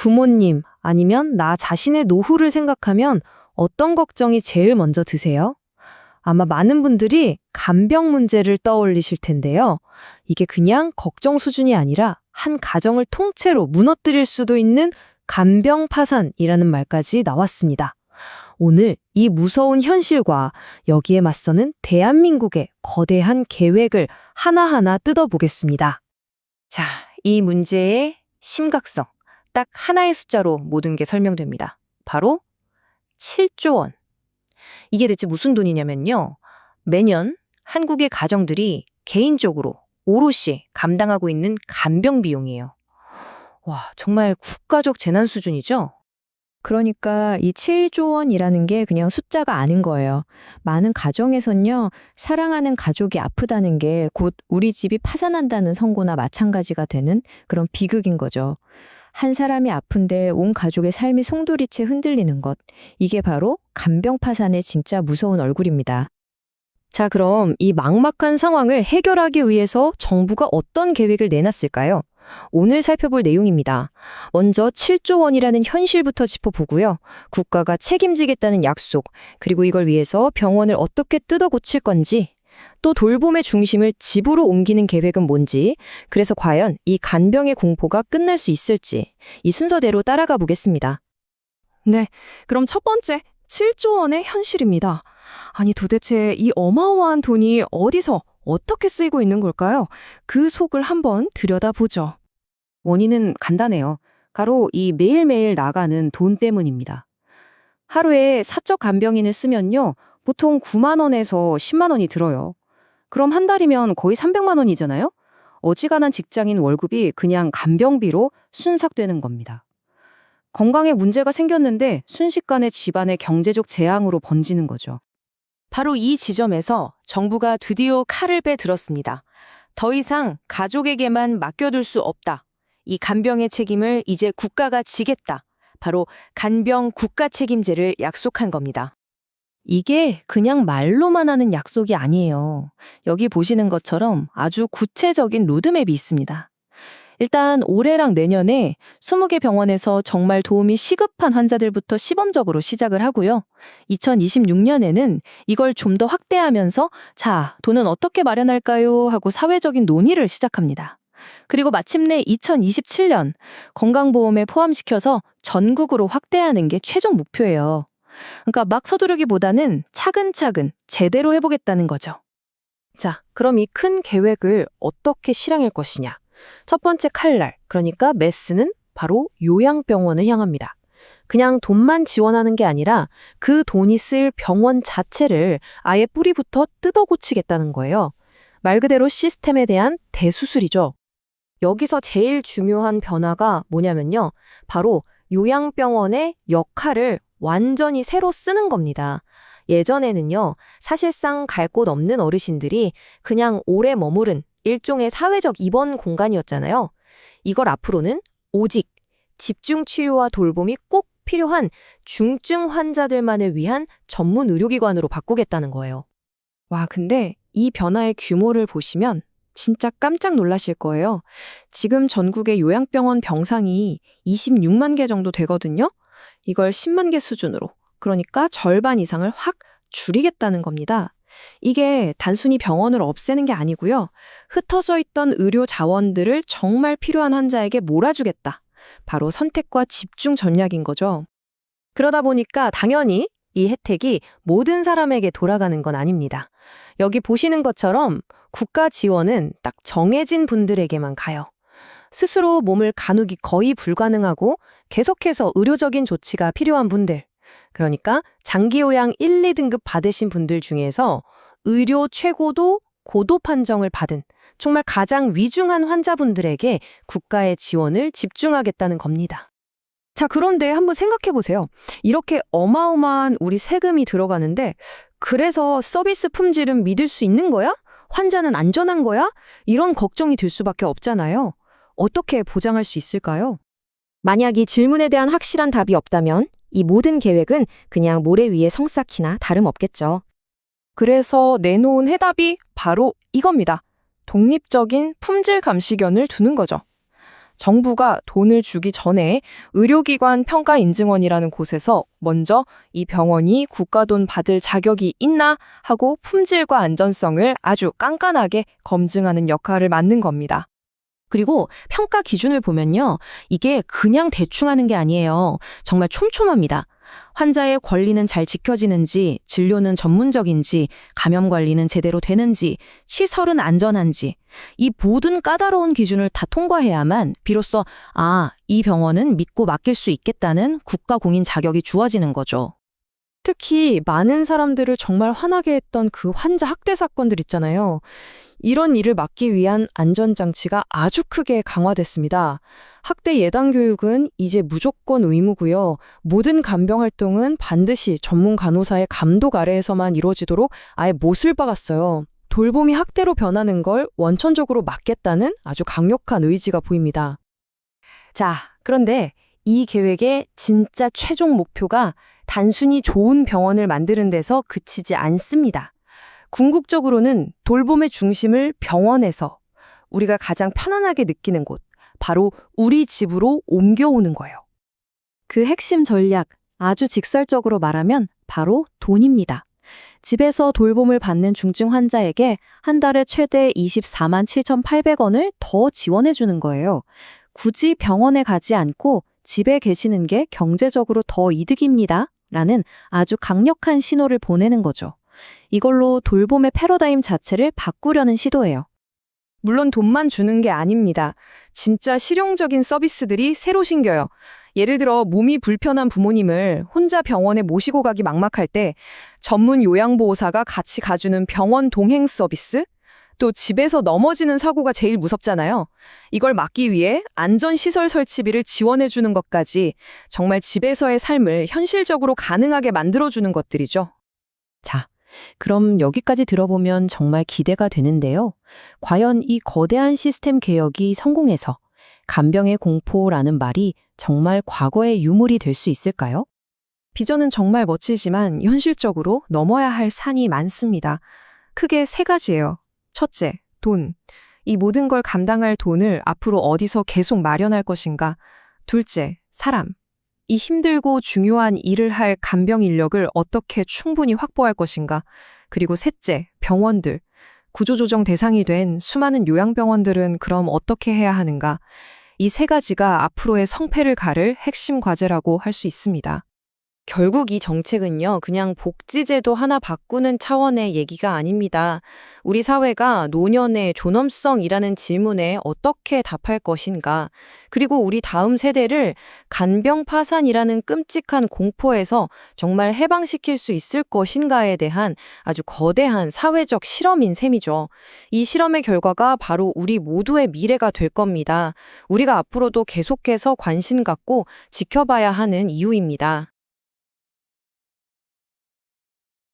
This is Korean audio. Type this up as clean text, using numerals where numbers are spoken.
부모님 아니면 나 자신의 노후를 생각하면 어떤 걱정이 제일 먼저 드세요? 아마 많은 분들이 간병 문제를 떠올리실 텐데요. 이게 그냥 걱정 수준이 아니라 한 가정을 통째로 무너뜨릴 수도 있는 간병 파산이라는 말까지 나왔습니다. 오늘 이 무서운 현실과 여기에 맞서는 대한민국의 거대한 계획을 하나하나 뜯어보겠습니다. 자, 이 문제의 심각성. 딱 하나의 숫자로 모든 게 설명됩니다. 바로 7조 원. 이게 대체 무슨 돈이냐면요. 매년 한국의 가정들이 개인적으로 오롯이 감당하고 있는 간병 비용이에요. 와, 정말 국가적 재난 수준이죠? 그러니까 이 7조 원이라는 게 그냥 숫자가 아닌 거예요. 많은 가정에선요, 사랑하는 가족이 아프다는 게 곧 우리 집이 파산한다는 선고나 마찬가지가 되는 그런 비극인 거죠. 한 사람이 아픈데 온 가족의 삶이 송두리째 흔들리는 것. 이게 바로 간병 파산의 진짜 무서운 얼굴입니다. 자, 그럼 이 막막한 상황을 해결하기 위해서 정부가 어떤 계획을 내놨을까요? 오늘 살펴볼 내용입니다. 먼저 7조 원이라는 현실부터 짚어보고요. 국가가 책임지겠다는 약속, 그리고 이걸 위해서 병원을 어떻게 뜯어 고칠 건지, 또 돌봄의 중심을 집으로 옮기는 계획은 뭔지, 그래서 과연 이 간병의 공포가 끝날 수 있을지, 이 순서대로 따라가 보겠습니다. 네, 그럼 첫 번째, 7조 원의 현실입니다. 아니 도대체 이 어마어마한 돈이 어디서 어떻게 쓰이고 있는 걸까요? 그 속을 한번 들여다보죠. 원인은 간단해요. 바로 이 매일매일 나가는 돈 때문입니다. 하루에 사적 간병인을 쓰면요. 보통 9만 원에서 10만 원이 들어요. 그럼 한 달이면 거의 300만 원이잖아요? 어지간한 직장인 월급이 그냥 간병비로 순삭되는 겁니다. 건강에 문제가 생겼는데 순식간에 집안의 경제적 재앙으로 번지는 거죠. 바로 이 지점에서 정부가 드디어 칼을 빼들었습니다. 더 이상 가족에게만 맡겨둘 수 없다. 이 간병의 책임을 이제 국가가 지겠다. 바로 간병 국가 책임제를 약속한 겁니다. 이게 그냥 말로만 하는 약속이 아니에요. 여기 보시는 것처럼 아주 구체적인 로드맵이 있습니다. 일단 올해랑 내년에 20개 병원에서 정말 도움이 시급한 환자들부터 시범적으로 시작을 하고요. 2026년에는 이걸 좀 더 확대하면서 자, 돈은 어떻게 마련할까요? 하고 사회적인 논의를 시작합니다. 그리고 마침내 2027년 건강보험에 포함시켜서 전국으로 확대하는 게 최종 목표예요. 그러니까 막 서두르기보다는 차근차근 제대로 해보겠다는 거죠. 자, 그럼 이 큰 계획을 어떻게 실행할 것이냐? 첫 번째 칼날, 그러니까 메스는 바로 요양병원을 향합니다. 그냥 돈만 지원하는 게 아니라 그 돈이 쓸 병원 자체를 아예 뿌리부터 뜯어 고치겠다는 거예요. 말 그대로 시스템에 대한 대수술이죠. 여기서 제일 중요한 변화가 뭐냐면요. 바로 요양병원의 역할을 완전히 새로 쓰는 겁니다. 예전에는요, 사실상 갈 곳 없는 어르신들이 그냥 오래 머무른 일종의 사회적 입원 공간이었잖아요. 이걸 앞으로는 오직 집중 치료와 돌봄이 꼭 필요한 중증 환자들만을 위한 전문 의료기관으로 바꾸겠다는 거예요. 와, 근데 이 변화의 규모를 보시면 진짜 깜짝 놀라실 거예요. 지금 전국의 요양병원 병상이 26만 개 정도 되거든요. 이걸 10만 개 수준으로, 그러니까 절반 이상을 확 줄이겠다는 겁니다. 이게 단순히 병원을 없애는 게 아니고요. 흩어져 있던 의료 자원들을 정말 필요한 환자에게 몰아주겠다. 바로 선택과 집중 전략인 거죠. 그러다 보니까 당연히 이 혜택이 모든 사람에게 돌아가는 건 아닙니다. 여기 보시는 것처럼 국가 지원은 딱 정해진 분들에게만 가요. 스스로 몸을 가누기 거의 불가능하고 계속해서 의료적인 조치가 필요한 분들, 그러니까 장기요양 1, 2등급 받으신 분들 중에서 의료 최고도 고도 판정을 받은 정말 가장 위중한 환자분들에게 국가의 지원을 집중하겠다는 겁니다. 자, 그런데 한번 생각해 보세요. 이렇게 어마어마한 우리 세금이 들어가는데 그래서 서비스 품질은 믿을 수 있는 거야? 환자는 안전한 거야? 이런 걱정이 들 수밖에 없잖아요. 어떻게 보장할 수 있을까요? 만약 이 질문에 대한 확실한 답이 없다면 이 모든 계획은 그냥 모래 위에 성 쌓기나 다름없겠죠. 그래서 내놓은 해답이 바로 이겁니다. 독립적인 품질 감시견을 두는 거죠. 정부가 돈을 주기 전에 의료기관 평가인증원이라는 곳에서 먼저 이 병원이 국가돈 받을 자격이 있나 하고 품질과 안전성을 아주 깐깐하게 검증하는 역할을 맡는 겁니다. 그리고 평가 기준을 보면요. 이게 그냥 대충 하는 게 아니에요. 정말 촘촘합니다. 환자의 권리는 잘 지켜지는지, 진료는 전문적인지, 감염 관리는 제대로 되는지, 시설은 안전한지, 이 모든 까다로운 기준을 다 통과해야만 비로소 이 병원은 믿고 맡길 수 있겠다는 국가 공인 자격이 주어지는 거죠. 특히 많은 사람들을 정말 화나게 했던 그 환자 학대 사건들 있잖아요. 이런 일을 막기 위한 안전장치가 아주 크게 강화됐습니다. 학대 예방 교육은 이제 무조건 의무고요. 모든 간병 활동은 반드시 전문 간호사의 감독 아래에서만 이루어지도록 아예 못을 박았어요. 돌봄이 학대로 변하는 걸 원천적으로 막겠다는 아주 강력한 의지가 보입니다. 자, 그런데 이 계획의 진짜 최종 목표가 단순히 좋은 병원을 만드는 데서 그치지 않습니다. 궁극적으로는 돌봄의 중심을 병원에서 우리가 가장 편안하게 느끼는 곳, 바로 우리 집으로 옮겨오는 거예요. 그 핵심 전략, 아주 직설적으로 말하면 바로 돈입니다. 집에서 돌봄을 받는 중증 환자에게 한 달에 최대 24만 7,800원을 더 지원해 주는 거예요. 굳이 병원에 가지 않고 집에 계시는 게 경제적으로 더 이득입니다. 라는 아주 강력한 신호를 보내는 거죠. 이걸로 돌봄의 패러다임 자체를 바꾸려는 시도예요. 물론 돈만 주는 게 아닙니다. 진짜 실용적인 서비스들이 새로 생겨요. 예를 들어 몸이 불편한 부모님을 혼자 병원에 모시고 가기 막막할 때 전문 요양보호사가 같이 가주는 병원 동행 서비스? 또 집에서 넘어지는 사고가 제일 무섭잖아요. 이걸 막기 위해 안전시설 설치비를 지원해주는 것까지 정말 집에서의 삶을 현실적으로 가능하게 만들어주는 것들이죠. 자, 그럼 여기까지 들어보면 정말 기대가 되는데요. 과연 이 거대한 시스템 개혁이 성공해서 간병의 공포라는 말이 정말 과거의 유물이 될 수 있을까요? 비전은 정말 멋지지만 현실적으로 넘어야 할 산이 많습니다. 크게 세 가지예요. 첫째, 돈. 이 모든 걸 감당할 돈을 앞으로 어디서 계속 마련할 것인가? 둘째, 사람. 이 힘들고 중요한 일을 할 간병 인력을 어떻게 충분히 확보할 것인가? 그리고 셋째, 병원들. 구조조정 대상이 된 수많은 요양병원들은 그럼 어떻게 해야 하는가? 이 세 가지가 앞으로의 성패를 가를 핵심 과제라고 할 수 있습니다. 결국 이 정책은요, 그냥 복지제도 하나 바꾸는 차원의 얘기가 아닙니다. 우리 사회가 노년의 존엄성이라는 질문에 어떻게 답할 것인가, 그리고 우리 다음 세대를 간병 파산이라는 끔찍한 공포에서 정말 해방시킬 수 있을 것인가에 대한 아주 거대한 사회적 실험인 셈이죠. 이 실험의 결과가 바로 우리 모두의 미래가 될 겁니다. 우리가 앞으로도 계속해서 관심 갖고 지켜봐야 하는 이유입니다.